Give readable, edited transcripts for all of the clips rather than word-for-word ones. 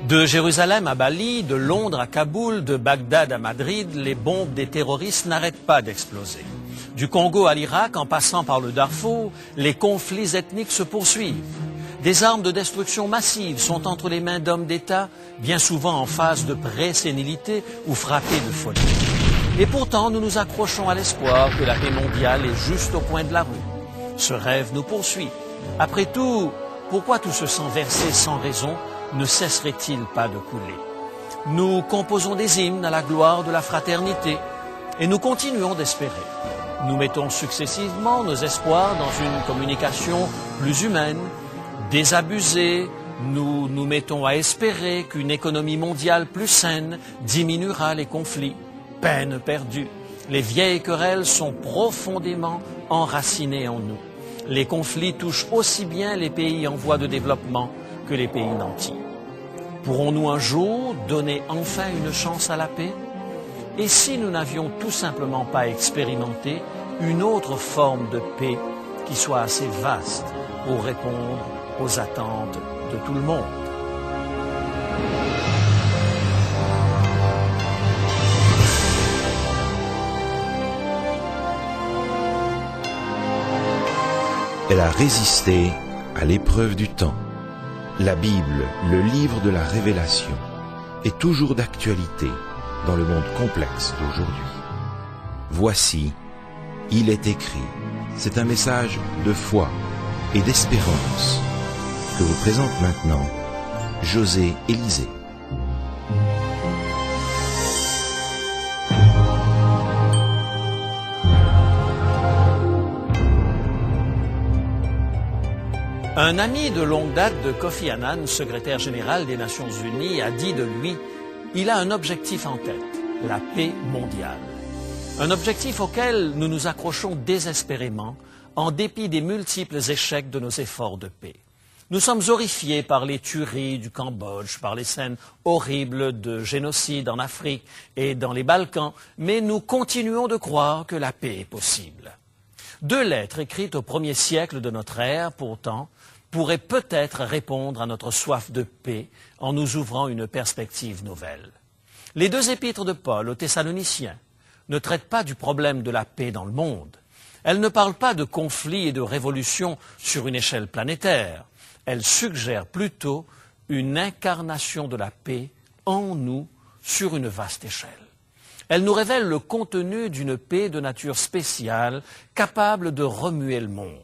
De Jérusalem à Bali, de Londres à Kaboul, de Bagdad à Madrid, les bombes des terroristes n'arrêtent pas d'exploser. Du Congo à l'Irak, en passant par le Darfour, les conflits ethniques se poursuivent. Des armes de destruction massive sont entre les mains d'hommes d'État, bien souvent en phase de pré-sénilité ou frappés de folie. Et pourtant, nous nous accrochons à l'espoir que la paix mondiale est juste au coin de la rue. Ce rêve nous poursuit. Après tout, pourquoi tout ce sang versé sans raison ne cesserait-il pas de couler? Nous composons des hymnes à la gloire de la fraternité et nous continuons d'espérer. Nous mettons successivement nos espoirs dans une communication plus humaine, désabusée. Nous nous mettons à espérer qu'une économie mondiale plus saine diminuera les conflits. Peine perdue. Les vieilles querelles sont profondément enracinées en nous. Les conflits touchent aussi bien les pays en voie de développement que les pays nantis. Pourrons-nous un jour donner enfin une chance à la paix? Et si nous n'avions tout simplement pas expérimenté une autre forme de paix qui soit assez vaste pour répondre aux attentes de tout le monde? Elle a résisté à l'épreuve du temps. La Bible, le livre de la révélation, est toujours d'actualité dans le monde complexe d'aujourd'hui. Voici, il est écrit. C'est un message de foi et d'espérance que vous présente maintenant José Élysée. Un ami de longue date de Kofi Annan, secrétaire général des Nations Unies, a dit de lui « Il a un objectif en tête, la paix mondiale. Un objectif auquel nous nous accrochons désespérément en dépit des multiples échecs de nos efforts de paix. Nous sommes horrifiés par les tueries du Cambodge, par les scènes horribles de génocide en Afrique et dans les Balkans, mais nous continuons de croire que la paix est possible. » Deux lettres écrites au 1er siècle de notre ère, pourtant, pourraient peut-être répondre à notre soif de paix en nous ouvrant une perspective nouvelle. Les deux épîtres de Paul aux Thessaloniciens ne traitent pas du problème de la paix dans le monde. Elles ne parlent pas de conflits et de révolutions sur une échelle planétaire. Elles suggèrent plutôt une incarnation de la paix en nous sur une vaste échelle. Elle nous révèle le contenu d'une paix de nature spéciale, capable de remuer le monde.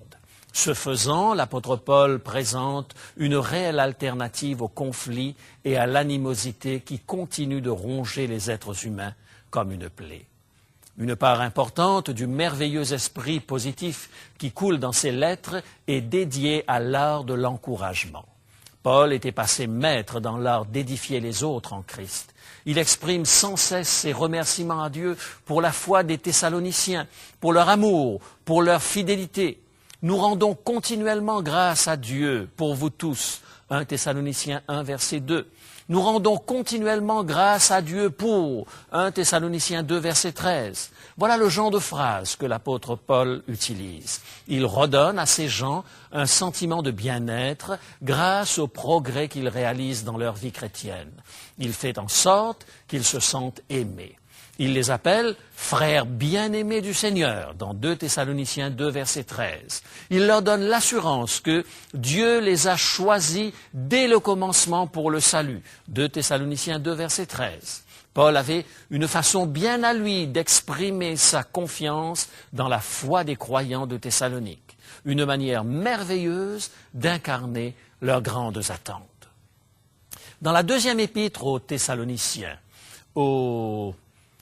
Ce faisant, l'apôtre Paul présente une réelle alternative au conflit et à l'animosité qui continuent de ronger les êtres humains comme une plaie. Une part importante du merveilleux esprit positif qui coule dans ces lettres est dédiée à l'art de l'encouragement. Paul était passé maître dans l'art d'édifier les autres en Christ. Il exprime sans cesse ses remerciements à Dieu pour la foi des Thessaloniciens, pour leur amour, pour leur fidélité. Nous rendons continuellement grâce à Dieu pour vous tous. 1 Thessaloniciens 1, verset 2. Nous rendons continuellement grâce à Dieu pour 1 Thessaloniciens 2, verset 13. Voilà le genre de phrase que l'apôtre Paul utilise. Il redonne à ces gens un sentiment de bien-être grâce au progrès qu'ils réalisent dans leur vie chrétienne. Il fait en sorte qu'ils se sentent aimés. Il les appelle « frères bien-aimés du Seigneur » dans 2 Thessaloniciens 2, verset 13. Il leur donne l'assurance que Dieu les a choisis dès le commencement pour le salut. 2 Thessaloniciens 2, verset 13. Paul avait une façon bien à lui d'exprimer sa confiance dans la foi des croyants de Thessalonique. Une manière merveilleuse d'incarner leurs grandes attentes. Dans la deuxième épître aux Thessaloniciens, au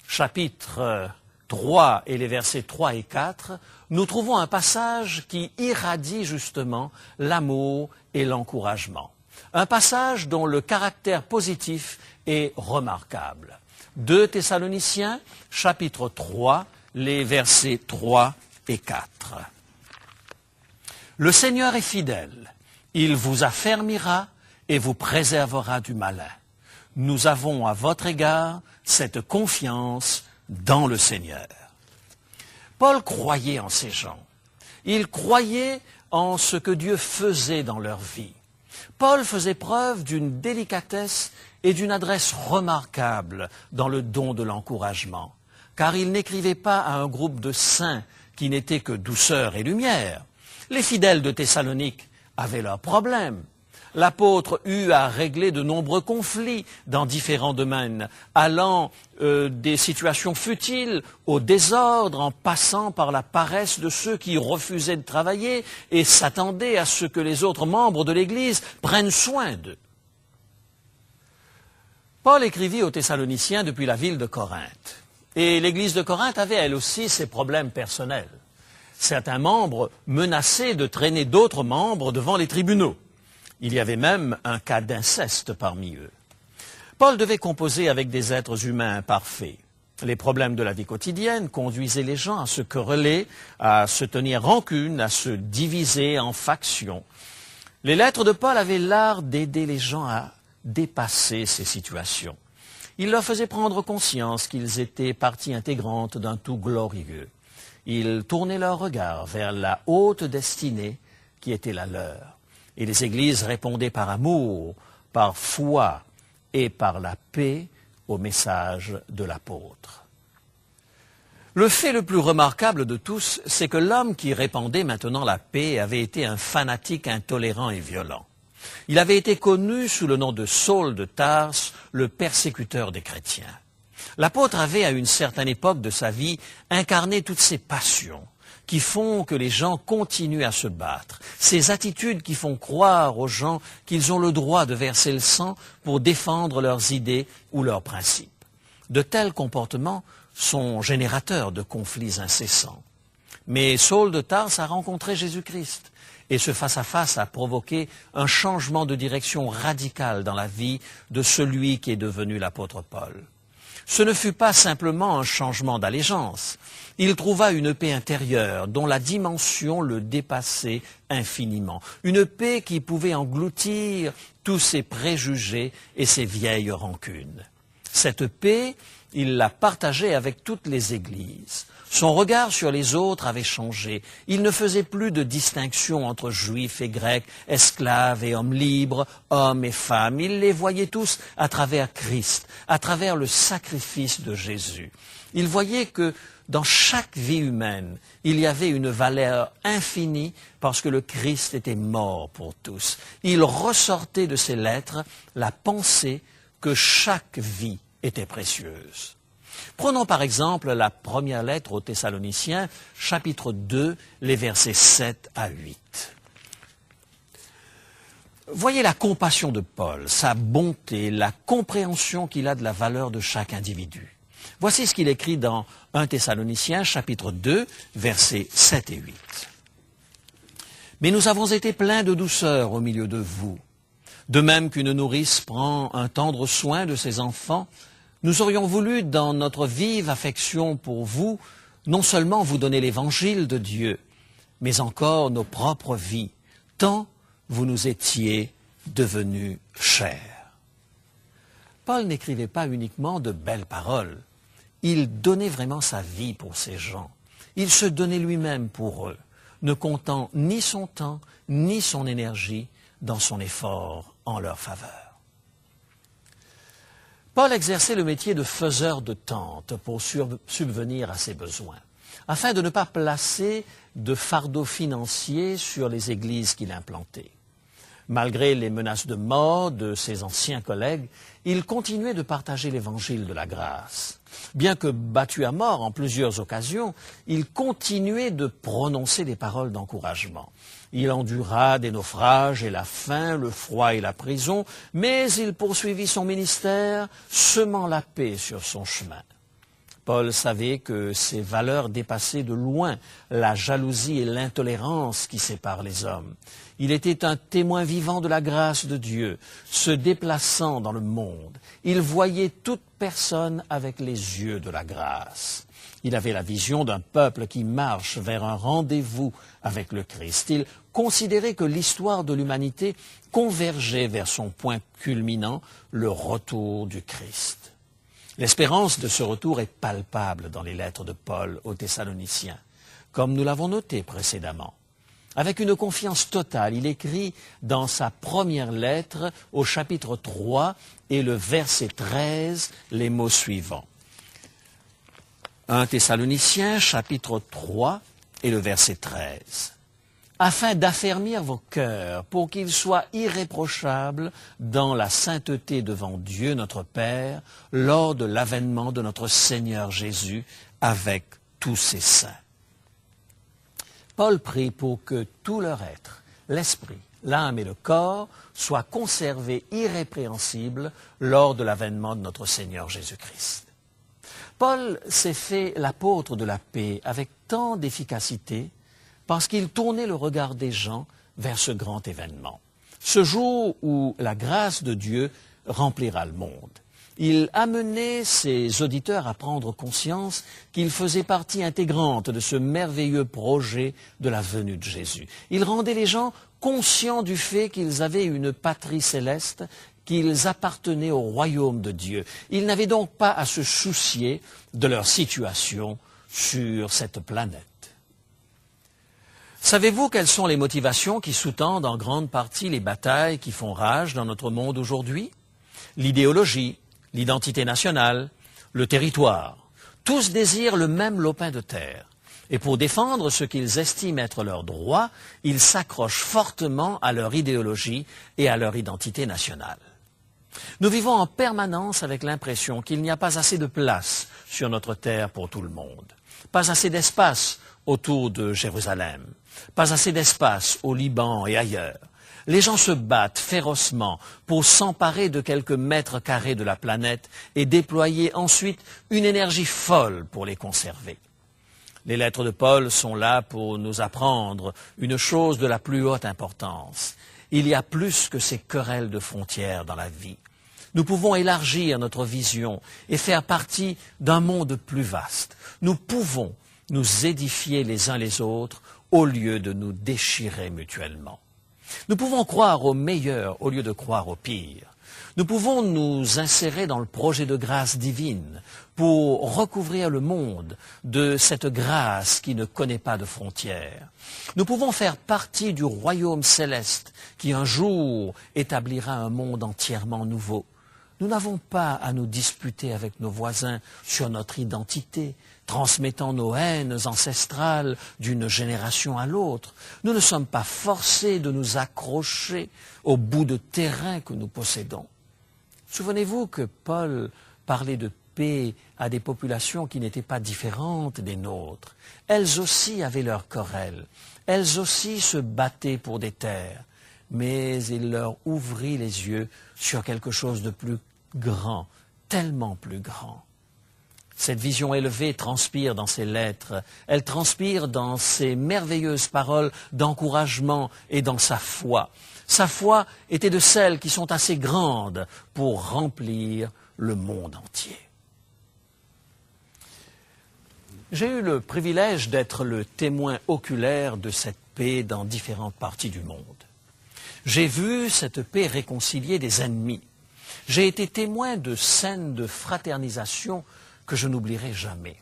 chapitre 3 et les versets 3 et 4, nous trouvons un passage qui irradie justement l'amour et l'encouragement. Un passage dont le caractère positif est remarquable. 2 Thessaloniciens, chapitre 3, les versets 3 et 4. « Le Seigneur est fidèle, il vous affermira et vous préservera du malin. Nous avons à votre égard cette confiance dans le Seigneur. » Paul croyait en ces gens. Il croyait en ce que Dieu faisait dans leur vie. Paul faisait preuve d'une délicatesse et d'une adresse remarquables dans le don de l'encouragement, car il n'écrivait pas à un groupe de saints qui n'étaient que douceur et lumière. Les fidèles de Thessalonique avaient leurs problèmes. L'apôtre eut à régler de nombreux conflits dans différents domaines, allant des situations futiles au désordre, en passant par la paresse de ceux qui refusaient de travailler et s'attendaient à ce que les autres membres de l'Église prennent soin d'eux. Paul écrivit aux Thessaloniciens depuis la ville de Corinthe. Et l'Église de Corinthe avait elle aussi ses problèmes personnels. Certains membres menaçaient de traîner d'autres membres devant les tribunaux. Il y avait même un cas d'inceste parmi eux. Paul devait composer avec des êtres humains imparfaits. Les problèmes de la vie quotidienne conduisaient les gens à se quereller, à se tenir rancune, à se diviser en factions. Les lettres de Paul avaient l'art d'aider les gens à dépasser ces situations. Il leur faisait prendre conscience qu'ils étaient partie intégrante d'un tout glorieux. Il tournait leur regard vers la haute destinée qui était la leur. Et les églises répondaient par amour, par foi et par la paix au message de l'apôtre. Le fait le plus remarquable de tous, c'est que l'homme qui répandait maintenant la paix avait été un fanatique intolérant et violent. Il avait été connu sous le nom de Saul de Tarse, le persécuteur des chrétiens. L'apôtre avait, à une certaine époque de sa vie, incarné toutes ces passions qui font que les gens continuent à se battre, ces attitudes qui font croire aux gens qu'ils ont le droit de verser le sang pour défendre leurs idées ou leurs principes. De tels comportements sont générateurs de conflits incessants. Mais Saul de Tarse a rencontré Jésus-Christ. Et ce face-à-face a provoqué un changement de direction radical dans la vie de celui qui est devenu l'apôtre Paul. Ce ne fut pas simplement un changement d'allégeance. Il trouva une paix intérieure dont la dimension le dépassait infiniment. Une paix qui pouvait engloutir tous ses préjugés et ses vieilles rancunes. Cette paix, il la partageait avec toutes les églises. Son regard sur les autres avait changé. Il ne faisait plus de distinction entre juifs et grecs, esclaves et hommes libres, hommes et femmes. Il les voyait tous à travers Christ, à travers le sacrifice de Jésus. Il voyait que dans chaque vie humaine, il y avait une valeur infinie parce que le Christ était mort pour tous. Il ressortait de ses lettres la pensée que chaque vie était précieuse. Prenons par exemple la première lettre aux Thessaloniciens, chapitre 2, les versets 7 à 8. Voyez la compassion de Paul, sa bonté, la compréhension qu'il a de la valeur de chaque individu. Voici ce qu'il écrit dans 1 Thessaloniciens, chapitre 2, versets 7 et 8. « Mais nous avons été pleins de douceur au milieu de vous. De même qu'une nourrice prend un tendre soin de ses enfants, nous aurions voulu, dans notre vive affection pour vous, non seulement vous donner l'évangile de Dieu, mais encore nos propres vies, tant vous nous étiez devenus chers. » Paul n'écrivait pas uniquement de belles paroles. Il donnait vraiment sa vie pour ces gens. Il se donnait lui-même pour eux, ne comptant ni son temps, ni son énergie dans son effort en leur faveur. Paul exerçait le métier de faiseur de tentes pour subvenir à ses besoins, afin de ne pas placer de fardeau financier sur les églises qu'il implantait. Malgré les menaces de mort de ses anciens collègues, il continuait de partager l'évangile de la grâce. Bien que battu à mort en plusieurs occasions, il continuait de prononcer des paroles d'encouragement. Il endura des naufrages et la faim, le froid et la prison, mais il poursuivit son ministère, semant la paix sur son chemin. Paul savait que ces valeurs dépassaient de loin la jalousie et l'intolérance qui séparent les hommes. Il était un témoin vivant de la grâce de Dieu, se déplaçant dans le monde. Il voyait toute personne avec les yeux de la grâce. Il avait la vision d'un peuple qui marche vers un rendez-vous avec le Christ. Il considérait que l'histoire de l'humanité convergeait vers son point culminant, le retour du Christ. L'espérance de ce retour est palpable dans les lettres de Paul aux Thessaloniciens, comme nous l'avons noté précédemment. Avec une confiance totale, il écrit dans sa première lettre au chapitre 3 et le verset 13 les mots suivants. 1 Thessaloniciens, chapitre 3 et le verset 13. Afin d'affermir vos cœurs pour qu'ils soient irréprochables dans la sainteté devant Dieu notre Père lors de l'avènement de notre Seigneur Jésus avec tous ses saints. Paul prie pour que tout leur être, l'esprit, l'âme et le corps, soient conservés irrépréhensibles lors de l'avènement de notre Seigneur Jésus-Christ. Paul s'est fait l'apôtre de la paix avec tant d'efficacité parce qu'il tournait le regard des gens vers ce grand événement, ce jour où la grâce de Dieu remplira le monde. Il amenait ses auditeurs à prendre conscience qu'ils faisaient partie intégrante de ce merveilleux projet de la venue de Jésus. Il rendait les gens conscients du fait qu'ils avaient une patrie céleste, qu'ils appartenaient au royaume de Dieu. Ils n'avaient donc pas à se soucier de leur situation sur cette planète. Savez-vous quelles sont les motivations qui sous-tendent en grande partie les batailles qui font rage dans notre monde aujourd'hui? L'idéologie, l'identité nationale, le territoire. Tous désirent le même lopin de terre. Et pour défendre ce qu'ils estiment être leurs droits, ils s'accrochent fortement à leur idéologie et à leur identité nationale. Nous vivons en permanence avec l'impression qu'il n'y a pas assez de place sur notre terre pour tout le monde. Pas assez d'espace autour de Jérusalem. Pas assez d'espace au Liban et ailleurs. Les gens se battent férocement pour s'emparer de quelques mètres carrés de la planète et déployer ensuite une énergie folle pour les conserver. Les lettres de Paul sont là pour nous apprendre une chose de la plus haute importance. Il y a plus que ces querelles de frontières dans la vie. Nous pouvons élargir notre vision et faire partie d'un monde plus vaste. Nous pouvons nous édifier les uns les autres au lieu de nous déchirer mutuellement. Nous pouvons croire au meilleur au lieu de croire au pire. Nous pouvons nous insérer dans le projet de grâce divine pour recouvrir le monde de cette grâce qui ne connaît pas de frontières. Nous pouvons faire partie du royaume céleste qui un jour établira un monde entièrement nouveau. Nous n'avons pas à nous disputer avec nos voisins sur notre identité, transmettant nos haines ancestrales d'une génération à l'autre. Nous ne sommes pas forcés de nous accrocher au bout de terrain que nous possédons. Souvenez-vous que Paul parlait de paix à des populations qui n'étaient pas différentes des nôtres. Elles aussi avaient leurs querelles. Elles aussi se battaient pour des terres. Mais il leur ouvrit les yeux sur quelque chose de plus grand, tellement plus grand. Cette vision élevée transpire dans ses lettres, elle transpire dans ses merveilleuses paroles d'encouragement et dans sa foi. Sa foi était de celles qui sont assez grandes pour remplir le monde entier. J'ai eu le privilège d'être le témoin oculaire de cette paix dans différentes parties du monde. J'ai vu cette paix réconcilier des ennemis. J'ai été témoin de scènes de fraternisation que je n'oublierai jamais.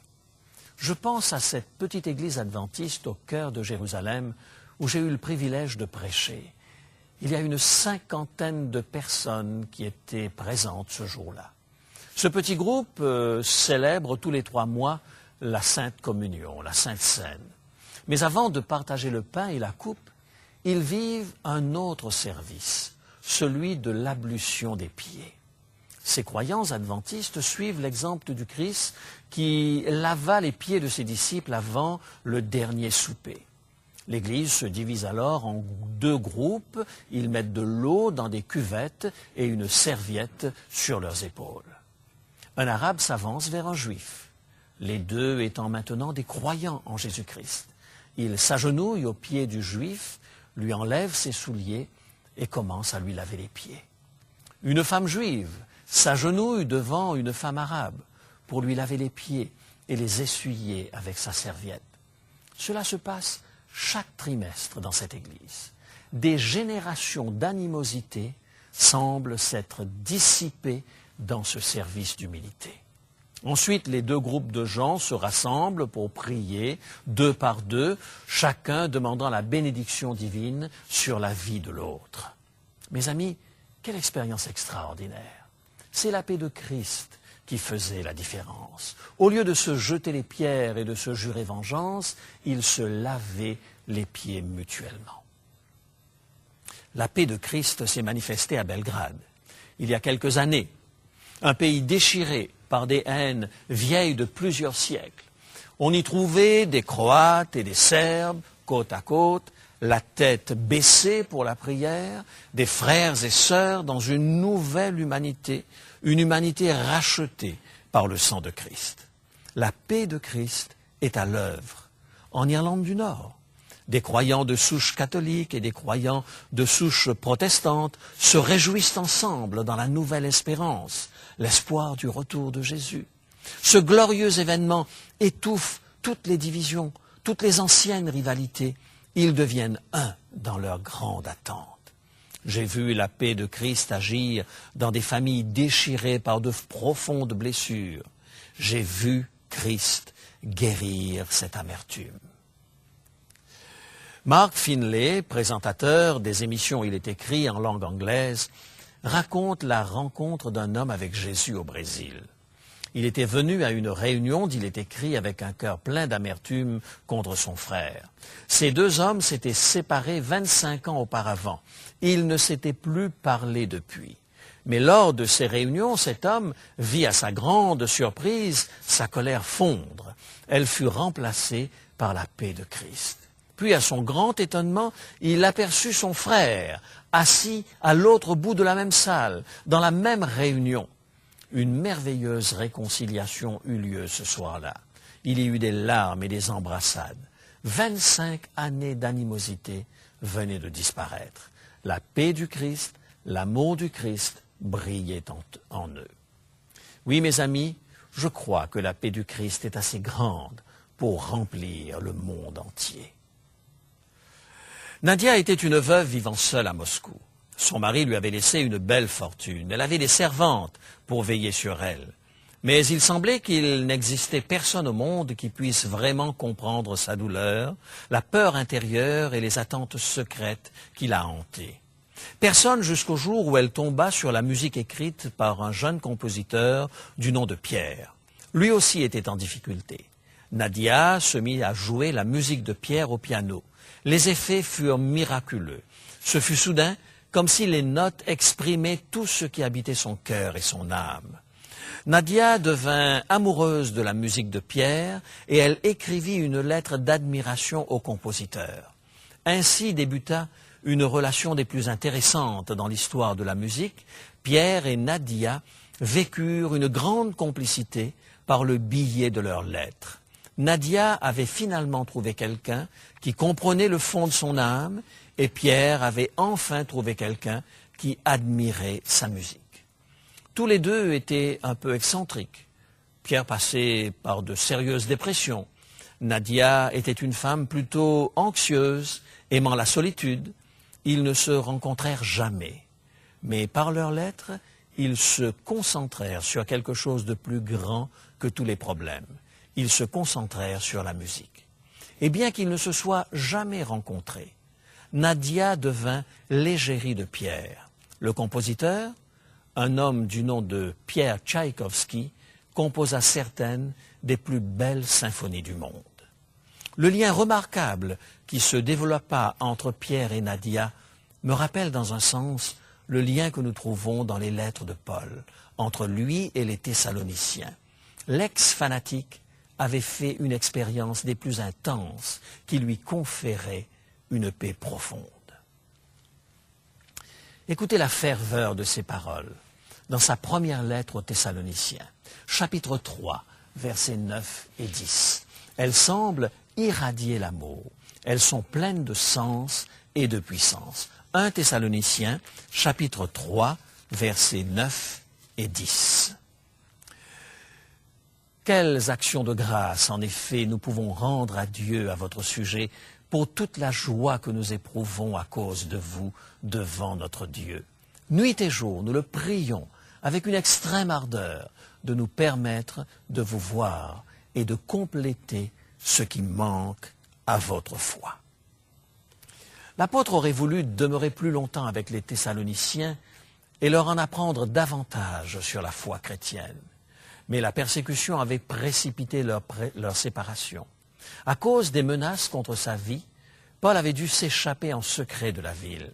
Je pense à cette petite église adventiste au cœur de Jérusalem où j'ai eu le privilège de prêcher. Il y a une 50aine de personnes qui étaient présentes ce jour-là. Ce petit groupe célèbre tous les 3 mois la Sainte Communion, la Sainte Seine. Mais avant de partager le pain et la coupe, ils vivent un autre service, celui de l'ablution des pieds. Ces croyants adventistes suivent l'exemple du Christ qui lava les pieds de ses disciples avant le dernier souper. L'Église se divise alors en 2 groupes. Ils mettent de l'eau dans des cuvettes et une serviette sur leurs épaules. Un arabe s'avance vers un juif, les 2 étant maintenant des croyants en Jésus-Christ. Il s'agenouille aux pieds du juif, lui enlève ses souliers et commence à lui laver les pieds. Une femme juive s'agenouille devant une femme arabe pour lui laver les pieds et les essuyer avec sa serviette. Cela se passe chaque trimestre dans cette église. Des générations d'animosité semblent s'être dissipées dans ce service d'humilité. Ensuite, les deux groupes de gens se rassemblent pour prier, deux par deux, chacun demandant la bénédiction divine sur la vie de l'autre. Mes amis, quelle expérience extraordinaire! C'est la paix de Christ qui faisait la différence. Au lieu de se jeter les pierres et de se jurer vengeance, ils se lavaient les pieds mutuellement. La paix de Christ s'est manifestée à Belgrade. Il y a quelques années, un pays déchiré par des haines vieilles de plusieurs siècles. On y trouvait des Croates et des Serbes, côte à côte, la tête baissée pour la prière, des frères et sœurs dans une nouvelle humanité, une humanité rachetée par le sang de Christ. La paix de Christ est à l'œuvre en Irlande du Nord. Des croyants de souche catholique et des croyants de souche protestante se réjouissent ensemble dans la nouvelle espérance, l'espoir du retour de Jésus. Ce glorieux événement étouffe toutes les divisions, toutes les anciennes rivalités. Ils deviennent un dans leur grande attente. J'ai vu la paix de Christ agir dans des familles déchirées par de profondes blessures. J'ai vu Christ guérir cette amertume. Mark Finlay, présentateur des émissions Il est écrit en langue anglaise, raconte la rencontre d'un homme avec Jésus au Brésil. Il était venu à une réunion d'Il est écrit avec un cœur plein d'amertume contre son frère. Ces deux hommes s'étaient séparés 25 ans auparavant. Ils ne s'étaient plus parlé depuis. Mais lors de ces réunions, cet homme vit à sa grande surprise sa colère fondre. Elle fut remplacée par la paix de Christ. Puis, à son grand étonnement, il aperçut son frère, assis à l'autre bout de la même salle, dans la même réunion. Une merveilleuse réconciliation eut lieu ce soir-là. Il y eut des larmes et des embrassades. 25 années d'animosité venaient de disparaître. La paix du Christ, l'amour du Christ brillaient en eux. Oui, mes amis, je crois que la paix du Christ est assez grande pour remplir le monde entier. Nadia était une veuve vivant seule à Moscou. Son mari lui avait laissé une belle fortune. Elle avait des servantes pour veiller sur elle. Mais il semblait qu'il n'existait personne au monde qui puisse vraiment comprendre sa douleur, la peur intérieure et les attentes secrètes qui la hantaient. Personne jusqu'au jour où elle tomba sur la musique écrite par un jeune compositeur du nom de Pierre. Lui aussi était en difficulté. Nadia se mit à jouer la musique de Pierre au piano. Les effets furent miraculeux. Ce fut soudain comme si les notes exprimaient tout ce qui habitait son cœur et son âme. Nadia devint amoureuse de la musique de Pierre et elle écrivit une lettre d'admiration au compositeur. Ainsi débuta une relation des plus intéressantes dans l'histoire de la musique. Pierre et Nadia vécurent une grande complicité par le biais de leurs lettres. Nadia avait finalement trouvé quelqu'un qui comprenait le fond de son âme et Pierre avait enfin trouvé quelqu'un qui admirait sa musique. Tous les deux étaient un peu excentriques. Pierre passait par de sérieuses dépressions. Nadia était une femme plutôt anxieuse, aimant la solitude. Ils ne se rencontrèrent jamais. Mais par leurs lettres, ils se concentrèrent sur quelque chose de plus grand que tous les problèmes. Ils se concentrèrent sur la musique. Et bien qu'ils ne se soient jamais rencontrés, Nadia devint l'égérie de Pierre. Le compositeur, un homme du nom de Pierre Tchaïkovski, composa certaines des plus belles symphonies du monde. Le lien remarquable qui se développa entre Pierre et Nadia me rappelle dans un sens le lien que nous trouvons dans les lettres de Paul entre lui et les Thessaloniciens. L'ex-fanatique avait fait une expérience des plus intenses qui lui conférait une paix profonde. Écoutez la ferveur de ces paroles dans sa première lettre aux Thessaloniciens, chapitre 3, versets 9 et 10. Elles semblent irradier l'amour. Elles sont pleines de sens et de puissance. 1 Thessaloniciens, chapitre 3, versets 9 et 10. Quelles actions de grâce, en effet, nous pouvons rendre à Dieu à votre sujet pour toute la joie que nous éprouvons à cause de vous devant notre Dieu. Nuit et jour, nous le prions avec une extrême ardeur, de nous permettre de vous voir et de compléter ce qui manque à votre foi. L'apôtre aurait voulu demeurer plus longtemps avec les Thessaloniciens et leur en apprendre davantage sur la foi chrétienne. Mais la persécution avait précipité leur séparation. À cause des menaces contre sa vie, Paul avait dû s'échapper en secret de la ville.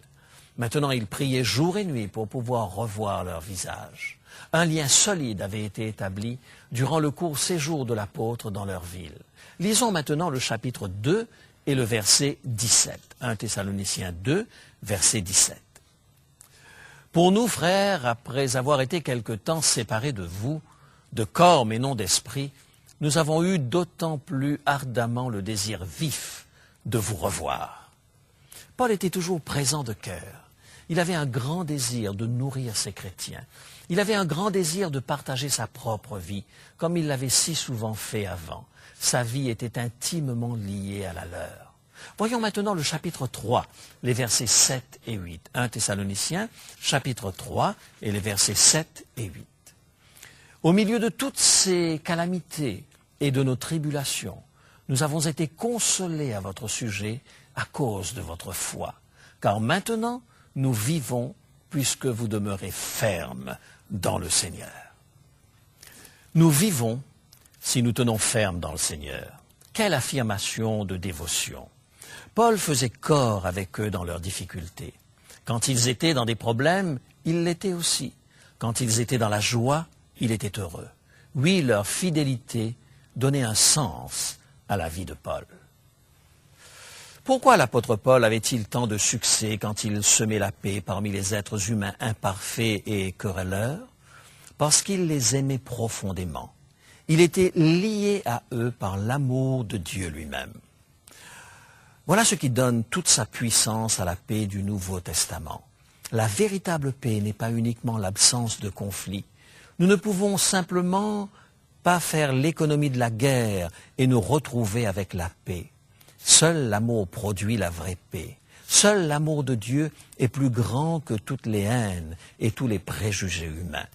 Maintenant, il priait jour et nuit pour pouvoir revoir leur visage. Un lien solide avait été établi durant le court séjour de l'apôtre dans leur ville. Lisons maintenant le chapitre 2 et le verset 17. 1 Thessaloniciens 2, verset 17. Pour nous, frères, après avoir été quelque temps séparés de vous, de corps mais non d'esprit, nous avons eu d'autant plus ardemment le désir vif de vous revoir. Paul était toujours présent de cœur. Il avait un grand désir de nourrir ses chrétiens. Il avait un grand désir de partager sa propre vie, comme il l'avait si souvent fait avant. Sa vie était intimement liée à la leur. Voyons maintenant le chapitre 3, les versets 7 et 8. 1 Thessaloniciens, chapitre 3, et les versets 7 et 8. Au milieu de toutes ces calamités et de nos tribulations, nous avons été consolés à votre sujet à cause de votre foi. Car maintenant, nous vivons puisque vous demeurez fermes dans le Seigneur. Nous vivons si nous tenons ferme dans le Seigneur. Quelle affirmation de dévotion! Paul faisait corps avec eux dans leurs difficultés. Quand ils étaient dans des problèmes, il l'était aussi. Quand ils étaient dans la joie, il était heureux. Oui, leur fidélité donnait un sens à la vie de Paul. Pourquoi l'apôtre Paul avait-il tant de succès quand il semait la paix parmi les êtres humains imparfaits et querelleurs? Parce qu'il les aimait profondément. Il était lié à eux par l'amour de Dieu lui-même. Voilà ce qui donne toute sa puissance à la paix du Nouveau Testament. La véritable paix n'est pas uniquement l'absence de conflit. Nous ne pouvons simplement pas faire l'économie de la guerre et nous retrouver avec la paix. Seul l'amour produit la vraie paix. Seul l'amour de Dieu est plus grand que toutes les haines et tous les préjugés humains.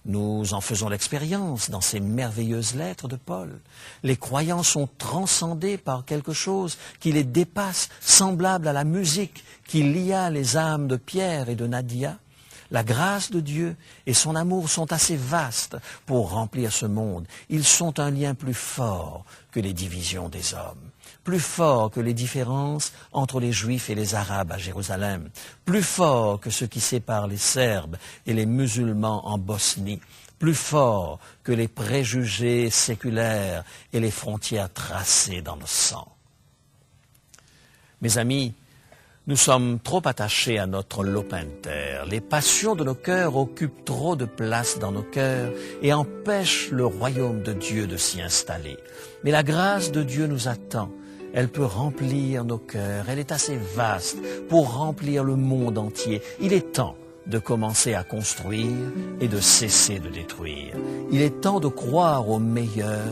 Nous en faisons l'expérience dans ces merveilleuses lettres de Paul. Les croyants sont transcendés par quelque chose qui les dépasse, semblable à la musique qui lia les âmes de Pierre et de Nadia. La grâce de Dieu et son amour sont assez vastes pour remplir ce monde. Ils sont un lien plus fort que les divisions des hommes, plus fort que les différences entre les Juifs et les Arabes à Jérusalem, plus fort que ce qui sépare les Serbes et les musulmans en Bosnie, plus fort que les préjugés séculaires et les frontières tracées dans le sang. Mes amis, nous sommes trop attachés à notre lopin de terre. Les passions de nos cœurs occupent trop de place dans nos cœurs et empêchent le royaume de Dieu de s'y installer. Mais la grâce de Dieu nous attend. Elle peut remplir nos cœurs. Elle est assez vaste pour remplir le monde entier. Il est temps de commencer à construire et de cesser de détruire. Il est temps de croire au meilleur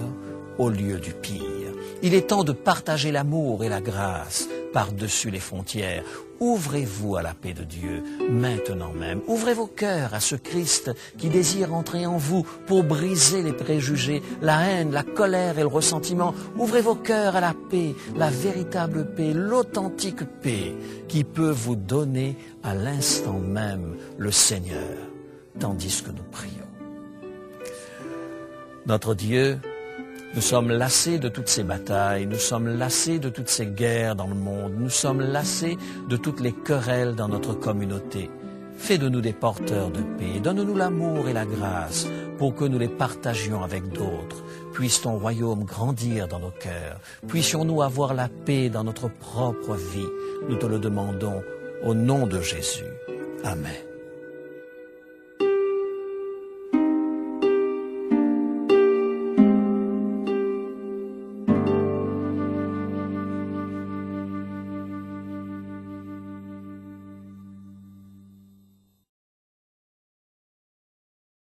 au lieu du pire. Il est temps de partager l'amour et la grâce par-dessus les frontières. Ouvrez-vous à la paix de Dieu, maintenant même. Ouvrez vos cœurs à ce Christ qui désire entrer en vous pour briser les préjugés, la haine, la colère et le ressentiment. Ouvrez vos cœurs à la paix, la véritable paix, l'authentique paix qui peut vous donner à l'instant même le Seigneur, tandis que nous prions. Notre Dieu, nous sommes lassés de toutes ces batailles, nous sommes lassés de toutes ces guerres dans le monde, nous sommes lassés de toutes les querelles dans notre communauté. Fais de nous des porteurs de paix, donne-nous l'amour et la grâce pour que nous les partagions avec d'autres. Puisse ton royaume grandir dans nos cœurs, puissions-nous avoir la paix dans notre propre vie. Nous te le demandons au nom de Jésus. Amen.